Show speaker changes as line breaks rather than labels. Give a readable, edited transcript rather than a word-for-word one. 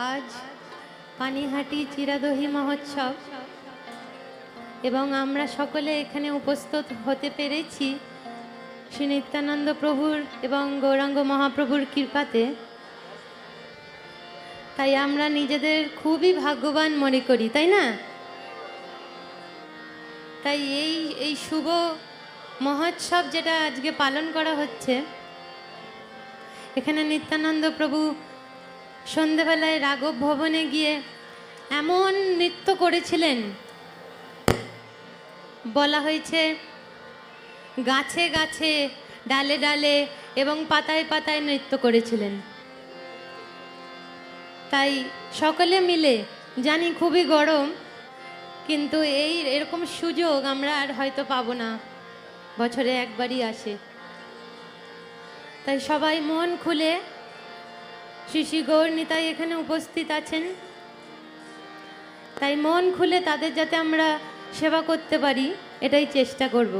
আজ পানিহাটি চিরাদহি মহোৎসব এবং আমরা সকলে এখানে উপস্থিত হতে পেরেছি শ্রী নিত্যানন্দ প্রভুর এবং গৌরাঙ্গ মহাপ্রভুর কৃপাতে। তাই আমরা নিজেদের খুবই ভাগ্যবান মনে করি, তাই না? তাই এই শুভ মহোৎসব যেটা আজকে পালন করা হচ্ছে, এখানে নিত্যানন্দ প্রভু সন্ধেবেলায় রাঘব ভবনে গিয়ে এমন নৃত্য করেছিলেন, বলা হয়েছে গাছে গাছে, ডালে ডালে এবং পাতায় পাতায় নৃত্য করেছিলেন। তাই সকলে মিলে, জানি খুবই গরম, কিন্তু এরকম সুযোগ আমরা আর হয়তো পাবো না, বছরে একবারই আসে। তাই সবাই মন খুলে, শ্রী শ্রী গৌর নিতাই এখানে উপস্থিত আছেন, তাই মন খুলে তাদের যাতে আমরা সেবা করতে পারি, এটাই চেষ্টা করব।